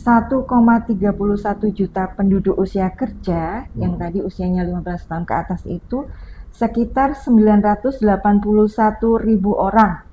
1,31 juta penduduk usia kerja yang tadi usianya 15 tahun ke atas itu sekitar 981.000 orang.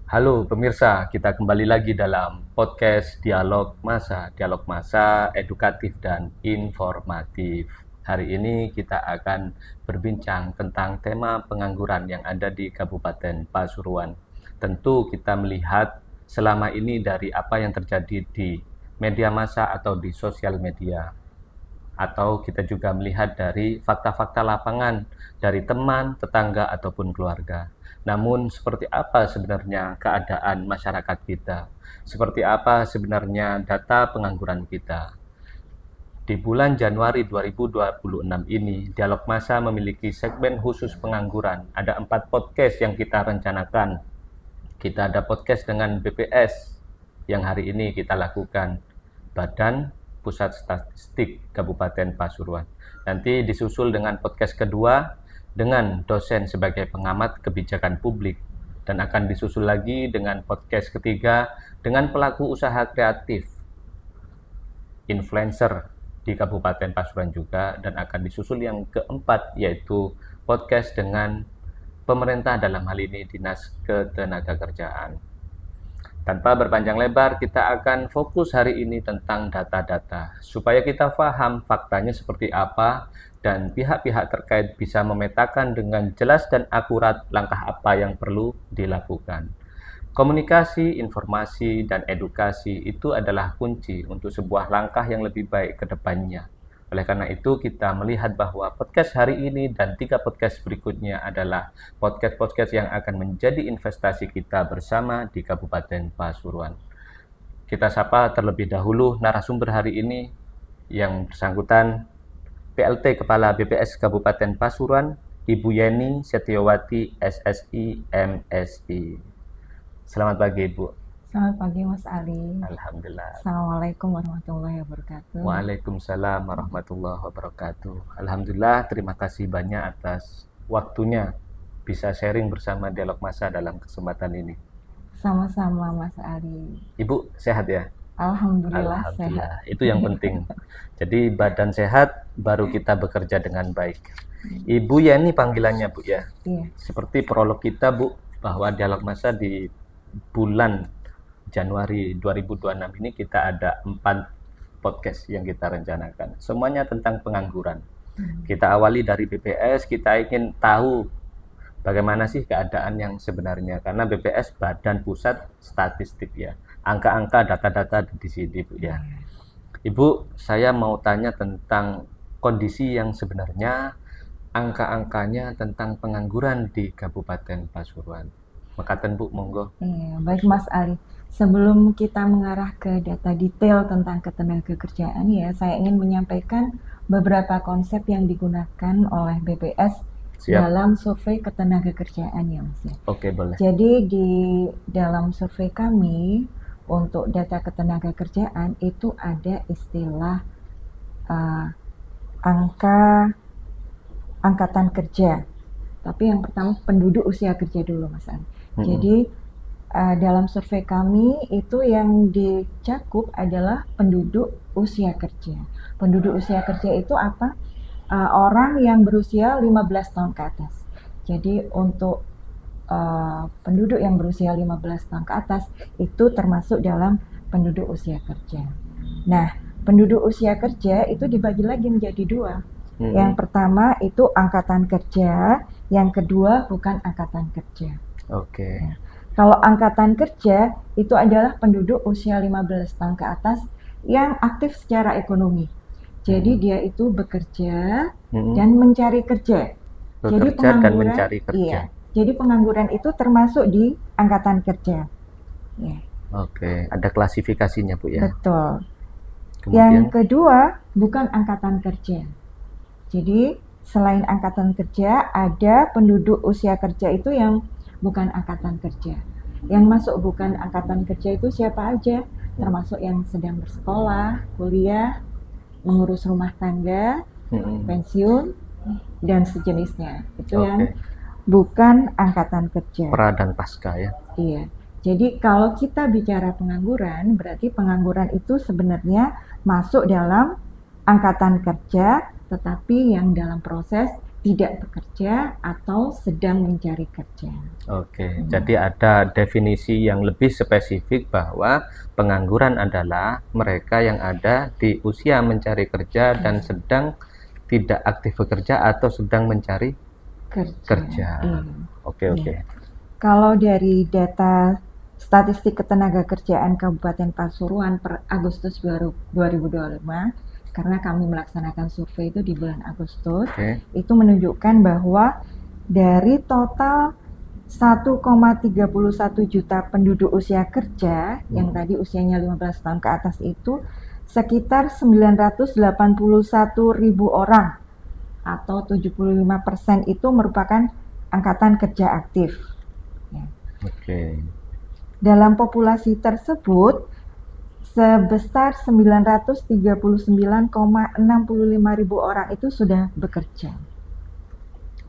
Halo pemirsa, kita kembali lagi dalam podcast Dialog Masa edukatif dan informatif. Hari ini kita akan berbincang tentang tema pengangguran yang ada di Kabupaten Pasuruan. Tentu kita melihat selama ini dari apa yang terjadi di media massa atau di sosial media. Atau kita juga melihat dari fakta-fakta lapangan dari teman, tetangga, ataupun keluarga. Namun seperti apa sebenarnya keadaan masyarakat kita? Seperti apa sebenarnya data pengangguran kita? Di bulan Januari 2026 ini, Dialog Masa memiliki segmen khusus pengangguran. Ada 4 podcast yang kita rencanakan. Kita ada podcast dengan BPS yang hari ini kita lakukan, Badan Pusat Statistik Kabupaten Pasuruan. Nanti disusul dengan podcast kedua dengan dosen sebagai pengamat kebijakan publik, dan akan disusul lagi dengan podcast ketiga dengan pelaku usaha kreatif influencer di Kabupaten Pasuruan juga, dan akan disusul yang keempat yaitu podcast dengan pemerintah, dalam hal ini Dinas Ketenagakerjaan. Tanpa berpanjang lebar, kita akan fokus hari ini tentang data-data, supaya kita paham faktanya seperti apa, dan pihak-pihak terkait bisa memetakan dengan jelas dan akurat langkah apa yang perlu dilakukan. Komunikasi, informasi, dan edukasi itu adalah kunci untuk sebuah langkah yang lebih baik ke depannya. Oleh karena itu, kita melihat bahwa podcast hari ini dan 3 podcast berikutnya adalah podcast-podcast yang akan menjadi investasi kita bersama di Kabupaten Pasuruan. Kita sapa terlebih dahulu narasumber hari ini yang bersangkutan, PLT Kepala BPS Kabupaten Pasuruan, Ibu Yeni Setiawati, SSI, MSI. Selamat pagi, Ibu. Selamat pagi Mas Ali. Alhamdulillah. Assalamualaikum warahmatullahi wabarakatuh. Waalaikumsalam warahmatullahi wabarakatuh. Alhamdulillah, terima kasih banyak atas waktunya bisa sharing bersama Dialog Masa dalam kesempatan ini. Sama-sama Mas Ali. Ibu sehat ya? Alhamdulillah sehat. Itu yang penting. Jadi badan sehat, baru kita bekerja dengan baik. Ibu Yeni panggilannya, Bu ya? Iya. Seperti prolog kita, Bu, bahwa Dialog Masa di bulan Januari 2026 ini kita ada 4 podcast yang kita rencanakan. Semuanya tentang pengangguran. Kita awali dari BPS, kita ingin tahu bagaimana sih keadaan yang sebenarnya. Karena BPS Badan Pusat Statistik ya. Angka-angka, data-data di sini, Bu ya. Ibu, saya mau tanya tentang kondisi yang sebenarnya, angka-angkanya tentang pengangguran di Kabupaten Pasuruan. Mekaten, Bu, monggo. Iya, baik Mas Ali. Sebelum kita mengarah ke data detail tentang ketenagakerjaan ya, saya ingin menyampaikan beberapa konsep yang digunakan oleh BPS dalam survei ketenagakerjaan ya Mas ya. Oke, boleh. Jadi di dalam survei kami untuk data ketenagakerjaan itu ada istilah angka angkatan kerja. Tapi yang pertama penduduk usia kerja dulu Mas Ali. Jadi dalam survei kami itu yang dicakup adalah penduduk usia kerja. Penduduk usia kerja itu apa? Orang yang berusia 15 tahun ke atas. Jadi untuk penduduk yang berusia 15 tahun ke atas itu termasuk dalam penduduk usia kerja. Nah, penduduk usia kerja itu dibagi lagi menjadi 2. Yang pertama itu angkatan kerja, yang kedua bukan angkatan kerja. Oke. Nah, kalau angkatan kerja itu adalah penduduk usia 15 tahun ke atas yang aktif secara ekonomi. Jadi dia itu bekerja dan mencari kerja. Jadi Bekerja dan mencari kerja. Iya. Jadi pengangguran itu termasuk di angkatan kerja. Ya. Oke, ada klasifikasinya, Bu ya. Betul. Kemudian, yang kedua bukan angkatan kerja. Jadi selain angkatan kerja ada penduduk usia kerja itu yang bukan angkatan kerja. Yang masuk bukan angkatan kerja itu siapa aja, termasuk yang sedang bersekolah, kuliah, mengurus rumah tangga, pensiun, dan sejenisnya. Itu yang bukan angkatan kerja. Pra dan pasca ya. Iya. Jadi kalau kita bicara pengangguran, berarti pengangguran itu sebenarnya masuk dalam angkatan kerja, tetapi yang dalam proses tidak bekerja atau sedang mencari kerja. Oke, jadi ada definisi yang lebih spesifik bahwa pengangguran adalah mereka yang ada di usia mencari kerja dan sedang tidak aktif bekerja atau sedang mencari kerja. Oke. Kalau dari data Statistik Ketenagakerjaan Kabupaten Pasuruan per Agustus 2025, karena kami melaksanakan survei itu di bulan Agustus, itu menunjukkan bahwa dari total 1,31 juta penduduk usia kerja yang tadi usianya 15 tahun ke atas itu sekitar 981.000 orang atau 75% itu merupakan angkatan kerja aktif. Dalam populasi tersebut sebesar 939,65 ribu orang itu sudah bekerja.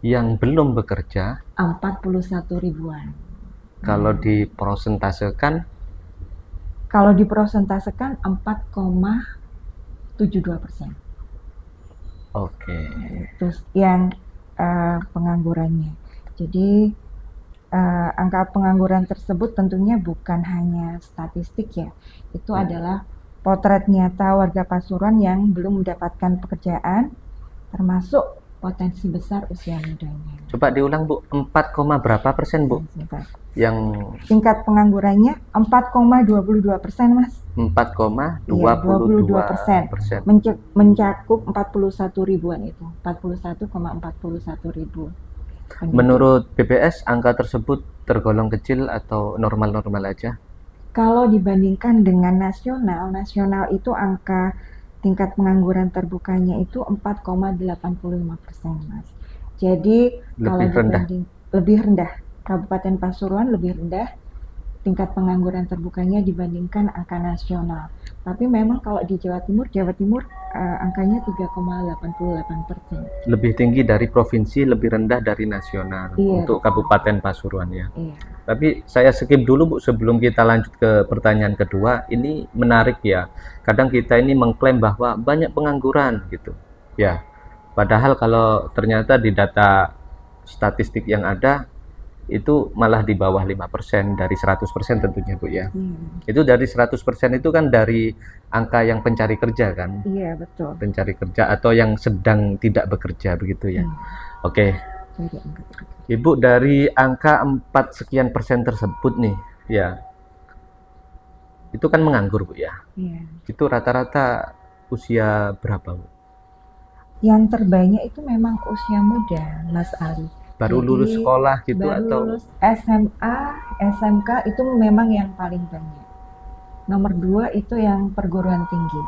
Yang belum bekerja 41 ribuan. Kalau diprosentasekan? Kalau diprosentasekan 4,72%. Terus yang penganggurannya. Jadi angka pengangguran tersebut tentunya bukan hanya statistik ya, itu adalah potret nyata warga Pasuruan yang belum mendapatkan pekerjaan, termasuk potensi besar usia mudanya. Coba diulang Bu, 4, berapa persen Bu? Yang tingkat penganggurannya 4,22% Mas. 4,22%. Mencakup 41 ribuan itu, 41,41 ribu. Menurut BPS, angka tersebut tergolong kecil atau normal-normal aja? Kalau dibandingkan dengan nasional itu angka tingkat pengangguran terbukanya itu 4,85%, Mas. Jadi lebih rendah. Kabupaten Pasuruan lebih rendah tingkat pengangguran terbukanya dibandingkan angka nasional. Tapi memang kalau di Jawa Timur angkanya 3,88%. Lebih tinggi dari provinsi, lebih rendah dari nasional untuk Kabupaten Pasuruan ya. Tapi saya skip dulu Bu sebelum kita lanjut ke pertanyaan kedua. Ini menarik ya. Kadang kita ini mengklaim bahwa banyak pengangguran gitu. Ya. Padahal kalau ternyata di data statistik yang ada itu malah di bawah 5% dari 100% tentunya Bu ya. Itu dari 100% itu kan dari angka yang pencari kerja kan? Iya, betul. Pencari kerja atau yang sedang tidak bekerja begitu ya. Oke. Ibu, dari angka 4 sekian persen tersebut nih ya, itu kan menganggur Bu ya. Itu rata-rata usia berapa Bu? Yang terbanyak itu memang usia muda, Mas Ali. Baru lulus sekolah gitu atau lulus SMA, SMK itu memang yang paling banyak. Nomor 2 itu yang perguruan tinggi.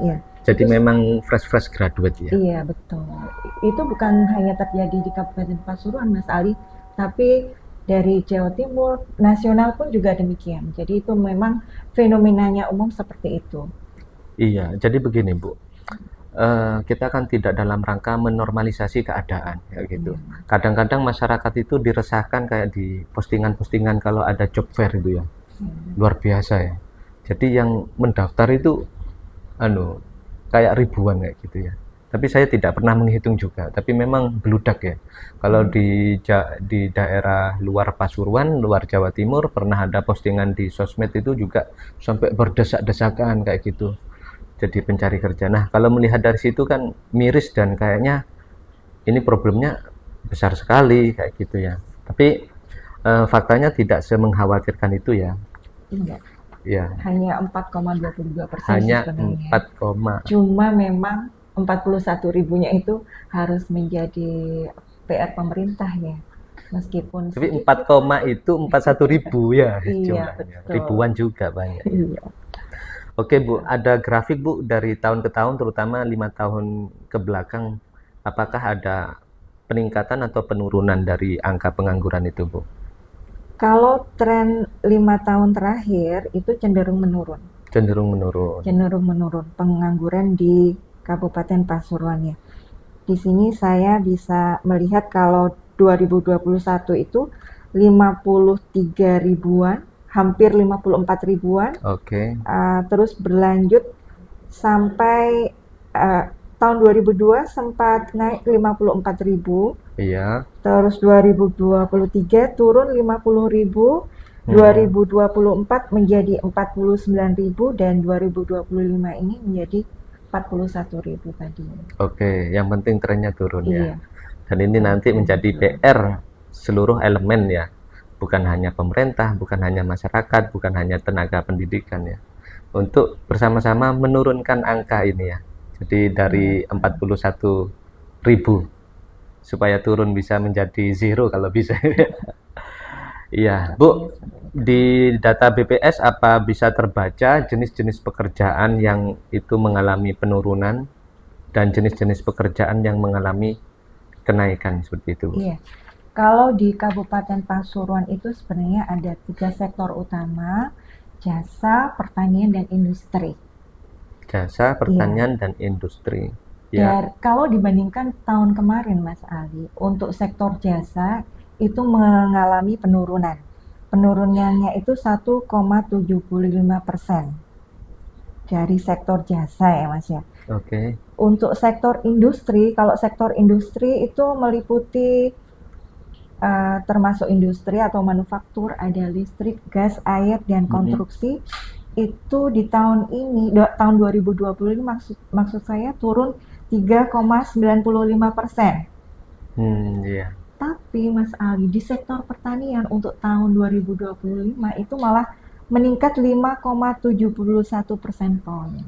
Iya. Jadi memang fresh graduate ya? Iya, betul. Itu bukan hanya terjadi di Kabupaten Pasuruan, Mas Ali, tapi dari Jawa Timur, nasional pun juga demikian. Jadi itu memang fenomenanya umum seperti itu. Iya, jadi begini Bu. Kita kan tidak dalam rangka menormalisasi keadaan kayak gitu. Kadang-kadang masyarakat itu diresahkan kayak di postingan-postingan kalau ada job fair itu ya. Luar biasa ya. Jadi yang mendaftar itu kayak ribuan kayak gitu ya. Tapi saya tidak pernah menghitung juga, tapi memang beludak ya. Kalau di daerah luar Pasuruan, luar Jawa Timur pernah ada postingan di sosmed itu juga sampai berdesak-desakan kayak gitu. Jadi pencari kerja. Nah, kalau melihat dari situ kan miris dan kayaknya ini problemnya besar sekali kayak gitu ya. Tapi faktanya tidak semengkhawatirkan itu ya. Enggak. Ya. Hanya 4,22%. Hanya sebenarnya. 4, Cuma memang 41 ribunya itu harus menjadi PR pemerintah ya. Meskipun tapi 4, itu 41 ribu ya iya, jumlahnya. Betul. Ribuan juga banyak. Iya. Oke Bu, ada grafik Bu dari tahun ke tahun, terutama 5 tahun ke belakang, apakah ada peningkatan atau penurunan dari angka pengangguran itu Bu? Kalau tren 5 tahun terakhir itu cenderung menurun, Cenderung menurun. pengangguran di Kabupaten Pasuruan ya. Di sini saya bisa melihat kalau 2021 itu 53 ribuan, hampir 54 ribuan, Oke. terus berlanjut sampai tahun 2002 sempat naik 54 ribu, Iya. terus 2023 turun 50 ribu, 2024 menjadi 49 ribu, dan 2025 ini menjadi 41 ribu tadi. Oke, yang penting trennya turun ya. Iya, Dan ini nanti menjadi PR seluruh elemen ya. Bukan hanya pemerintah, bukan hanya masyarakat, bukan hanya tenaga pendidikan ya. Untuk bersama-sama menurunkan angka ini ya. Jadi dari 41 ribu supaya turun bisa menjadi zero kalau bisa. Iya, Bu. Di data BPS apa bisa terbaca jenis-jenis pekerjaan yang itu mengalami penurunan dan jenis-jenis pekerjaan yang mengalami kenaikan seperti itu, Bu? iya. Kalau di Kabupaten Pasuruan itu sebenarnya ada 3 sektor utama: jasa, pertanian, dan industri. Jasa, pertanian, dan industri. Ya, Dan kalau dibandingkan tahun kemarin, Mas Ali, untuk sektor jasa itu mengalami penurunan. Penurunannya itu 1,75% dari sektor jasa ya, Mas ya. oke. Untuk sektor industri, kalau sektor industri itu meliputi termasuk industri atau manufaktur, ada listrik, gas, air, dan konstruksi. Itu di tahun ini, tahun 2020 ini maksud saya turun 3,95%. Iya. Tapi Mas Ali, di sektor pertanian untuk tahun 2025 itu malah meningkat 5,71% poin.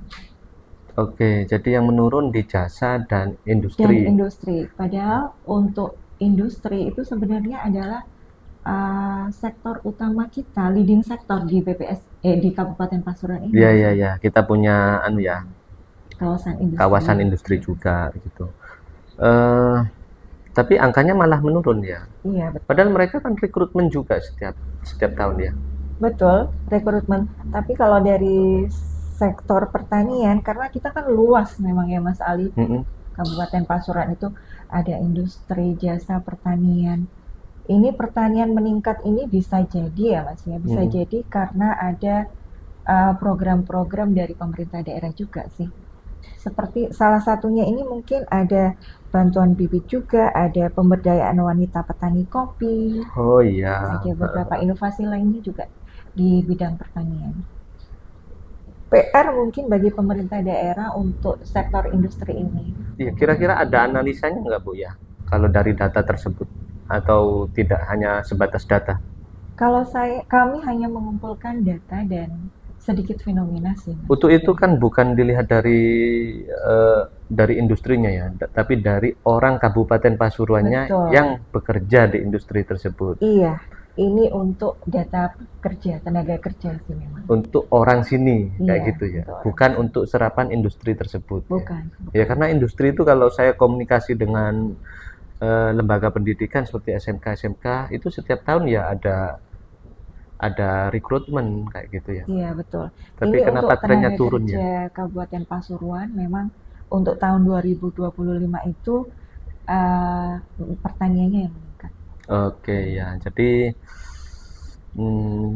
Oke, jadi yang menurun di jasa dan Dan industri. industri, padahal untuk industri itu sebenarnya adalah sektor utama kita, leading sektor di BPS di Kabupaten Pasuruan ini, Iya, Mas iya, Ali. iya. Kita punya ya, Kawasan industri. kawasan industri juga gitu. Eh, tapi angkanya malah menurun ya. Iya, betul. Padahal mereka kan rekrutmen juga setiap setiap tahun ya. Betul, rekrutmen. Tapi kalau dari sektor pertanian, karena kita kan luas memang ya Mas Ali, Mm-mm. Kabupaten Pasuruan itu ada industri, jasa, pertanian. Ini pertanian meningkat ini bisa jadi ya Mas ya, bisa jadi karena ada program-program dari pemerintah daerah juga sih. Seperti salah satunya ini mungkin ada bantuan bibit juga, ada pemberdayaan wanita petani kopi, Oh iya. ada beberapa inovasi lainnya juga di bidang pertanian. PR mungkin bagi pemerintah daerah untuk sektor industri ini. Iya, kira-kira ada analisanya nggak, Bu ya? Kalau dari data tersebut atau tidak hanya sebatas data? Kalau kami hanya mengumpulkan data dan sedikit fenomena sih, Mas. Untuk itu kan bukan dilihat dari industrinya ya, tapi dari orang Kabupaten Pasuruannya Betul. yang bekerja di industri tersebut. Iya, ini untuk data kerja, tenaga kerja sih memang. Untuk orang sini kayak Iya, gitu ya, untuk orang bukan untuk serapan industri tersebut. Ya. Bukan. Ya karena industri itu kalau saya komunikasi dengan lembaga pendidikan seperti SMK SMK itu setiap tahun ya ada rekrutmen kayak gitu ya. Iya, betul. Tapi Ini kenapa untuk trennya tenaga turun kerja ya? Kabupaten Pasuruan memang untuk tahun 2025 itu pertaniannya yang meningkat. Oke ya, jadi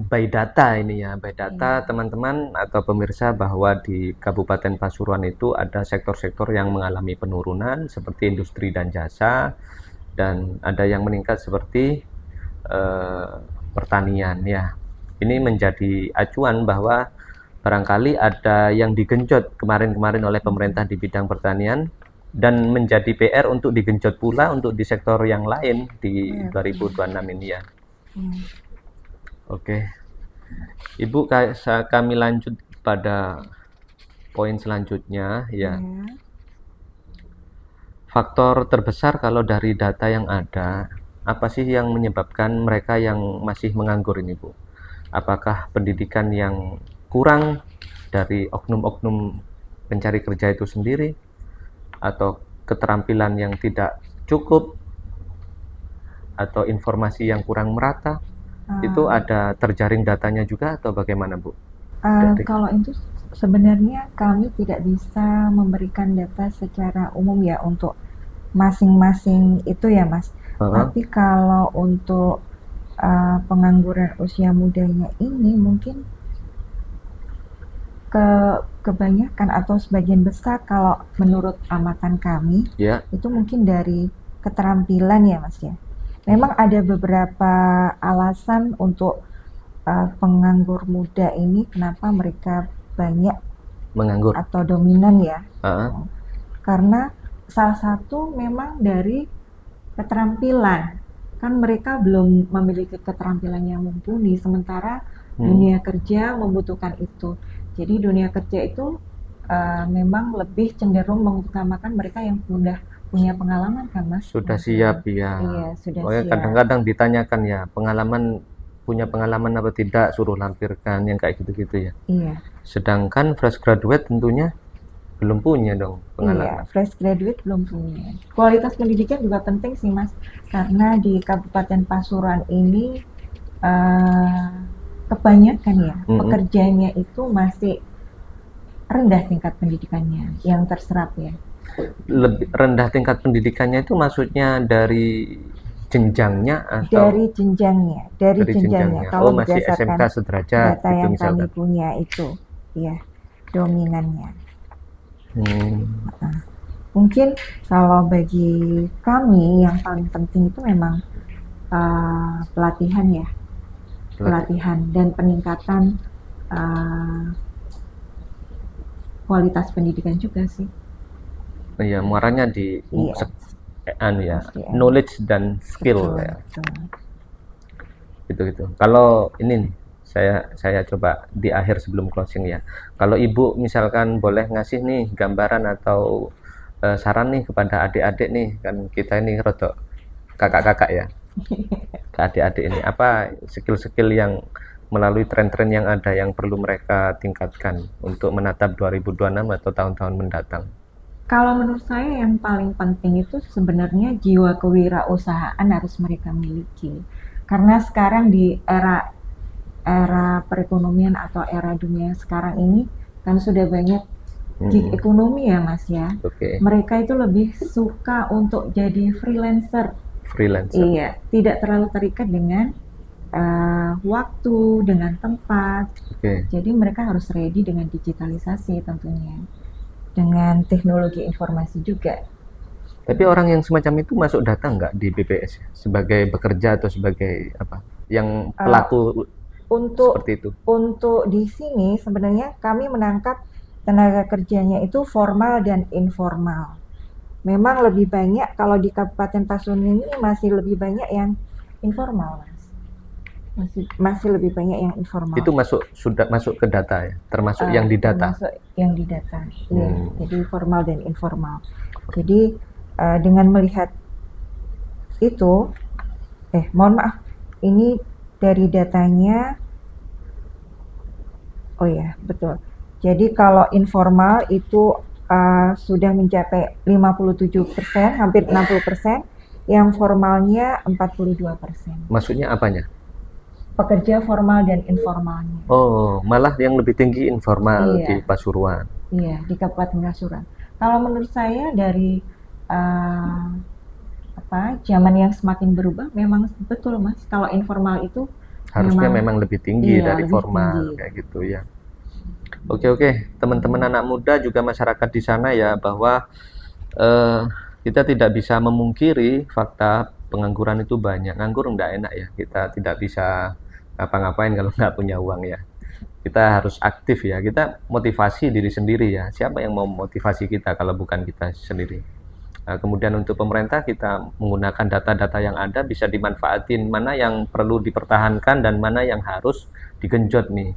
by data ini ya, by data Iya. teman-teman atau pemirsa bahwa di Kabupaten Pasuruan itu ada sektor-sektor yang mengalami penurunan seperti industri dan jasa, dan ada yang meningkat seperti pertanian ya. Ini menjadi acuan bahwa barangkali ada yang digenjot kemarin-kemarin oleh pemerintah di bidang pertanian dan menjadi PR untuk digenjot pula untuk di sektor yang lain di 2026 ini ya. Oke. Ibu, kami lanjut pada poin selanjutnya ya. Faktor terbesar kalau dari data yang ada, apa sih yang menyebabkan mereka yang masih menganggur ini, Bu? Apakah pendidikan yang kurang dari oknum-oknum pencari kerja itu sendiri, atau keterampilan yang tidak cukup, atau informasi yang kurang merata, Itu ada terjaring datanya juga atau bagaimana, Bu? Kalau itu sebenarnya kami tidak bisa memberikan data secara umum ya untuk masing-masing itu ya Mas. Tapi kalau untuk pengangguran usia mudanya ini mungkin kebanyakan atau sebagian besar kalau menurut amatan kami itu mungkin dari keterampilan ya Mas ya. Memang ada beberapa alasan untuk penganggur muda ini kenapa mereka banyak menganggur atau dominan ya. Karena salah satu memang dari keterampilan. Kan mereka belum memiliki keterampilan yang mumpuni, sementara dunia kerja membutuhkan itu. Jadi dunia kerja itu memang lebih cenderung mengutamakan mereka yang sudah punya pengalaman kan Mas? Sudah siap ya. Iya, sudah siap. Kadang-kadang ditanyakan ya, punya pengalaman apa tidak, suruh lampirkan yang kayak gitu-gitu ya. Iya. Sedangkan fresh graduate tentunya belum punya dong pengalaman. Iya, fresh graduate belum punya. Kualitas pendidikan juga penting sih Mas, karena di Kabupaten Pasuruan ini kebanyakan ya pekerjanya itu masih rendah tingkat pendidikannya yang terserap ya. Lebih rendah tingkat pendidikannya itu maksudnya dari jenjangnya atau dari jenjangnya. Kalau masih berdasarkan SMK sederajat data gitu yang misalkan. kami punya itu, ya dominannya. Mungkin kalau bagi kami yang paling penting itu memang pelatihan ya, pelatihan dan peningkatan kualitas pendidikan juga sih. Iya, muaranya di knowledge dan skill. Betul, ya. betul. Gitu. Kalau ini nih, saya coba di akhir sebelum closing ya. Kalau Ibu misalkan boleh ngasih nih gambaran atau saran nih kepada adik-adik nih, kan kita ini rodok kakak-kakak ya. Ke adik-adik ini, apa skill-skill yang melalui tren-tren yang ada yang perlu mereka tingkatkan untuk menatap 2026 atau tahun-tahun mendatang? Kalau menurut saya yang paling penting itu sebenarnya jiwa kewirausahaan harus mereka miliki. Karena sekarang di era perekonomian atau era dunia sekarang ini kan sudah banyak gig ekonomi ya Mas ya. Mereka itu lebih suka untuk jadi freelancer. Iya, tidak terlalu terikat dengan waktu, dengan tempat. Jadi mereka harus ready dengan digitalisasi tentunya, dengan teknologi informasi juga. Tapi orang yang semacam itu masuk data nggak di BPS sebagai bekerja atau sebagai apa? Yang pelaku seperti itu. Untuk di sini sebenarnya kami menangkap tenaga kerjanya itu formal dan informal. Memang lebih banyak kalau di Kabupaten Pasuruan ini masih lebih banyak yang informal, Mas. Masih lebih banyak yang informal. Itu sudah masuk ke data ya, termasuk yang di data. Termasuk yang di data. Iya, jadi formal dan informal. Jadi dengan melihat itu, mohon maaf, ini dari datanya. Oh ya, betul. Jadi kalau informal itu sudah mencapai 57%, hampir 60%, yang formalnya 42%. Maksudnya apanya? Pekerja formal dan informalnya. Oh, malah yang lebih tinggi informal di Pasuruan. Iya, di Kabupaten Pasuruan. Kalau menurut saya dari zaman yang semakin berubah, memang betul Mas. Kalau informal itu harusnya memang lebih tinggi dari formal kayak gitu ya. Oke, teman-teman anak muda juga masyarakat di sana ya, bahwa kita tidak bisa memungkiri fakta pengangguran itu banyak. Nganggur enggak enak ya, kita tidak bisa ngapa-ngapain kalau nggak punya uang ya. Kita harus aktif ya, kita motivasi diri sendiri ya. Siapa yang mau motivasi kita kalau bukan kita sendiri? Kemudian untuk pemerintah, kita menggunakan data-data yang ada, bisa dimanfaatin mana yang perlu dipertahankan dan mana yang harus digenjot nih.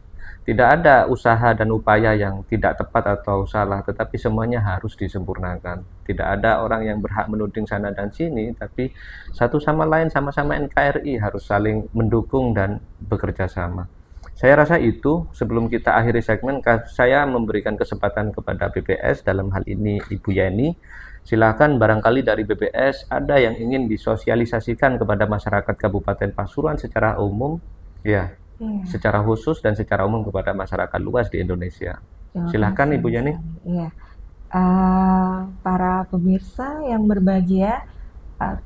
Tidak ada usaha dan upaya yang tidak tepat atau salah, tetapi semuanya harus disempurnakan. Tidak ada orang yang berhak menuding sana dan sini, tapi satu sama lain, sama-sama NKRI harus saling mendukung dan bekerja sama. Saya rasa itu. Sebelum kita akhiri segmen, saya memberikan kesempatan kepada BPS, dalam hal ini Ibu Yeni. Silakan barangkali dari BPS ada yang ingin disosialisasikan kepada masyarakat Kabupaten Pasuruan secara umum, Ya, Iya, secara khusus dan secara umum kepada masyarakat luas di Indonesia. terima Silahkan kasih Ibu Mas Yani. Ali. Iya. Para pemirsa yang berbahagia,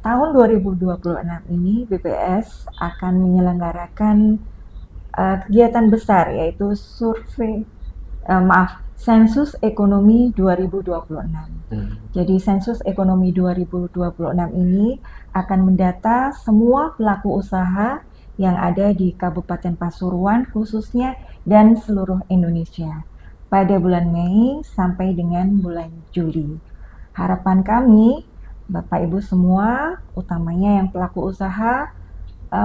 tahun 2026 ini BPS akan menyelenggarakan kegiatan besar, yaitu sensus ekonomi 2026. Jadi sensus ekonomi 2026 ini akan mendata semua pelaku usaha yang ada di Kabupaten Pasuruan khususnya dan seluruh Indonesia pada bulan Mei sampai dengan bulan Juli. Harapan kami, Bapak Ibu semua, utamanya yang pelaku usaha,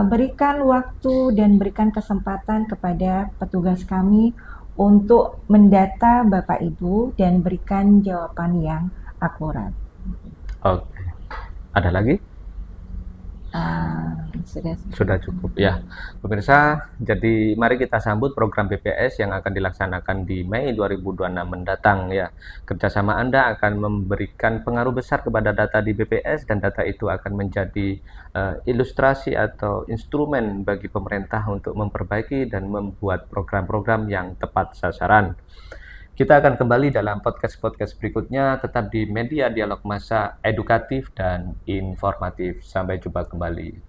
berikan waktu dan berikan kesempatan kepada petugas kami untuk mendata Bapak Ibu dan berikan jawaban yang akurat. Oke. Ada lagi? Sudah Cukup ya. Pemirsa, jadi mari kita sambut program BPS yang akan dilaksanakan di Mei 2026 mendatang ya. Kerjasama Anda akan memberikan pengaruh besar kepada data di BPS dan data itu akan menjadi ilustrasi atau instrumen bagi pemerintah untuk memperbaiki dan membuat program-program yang tepat sasaran. Kita akan kembali dalam podcast-podcast berikutnya tetap di media dialog massa edukatif dan informatif. Sampai jumpa kembali.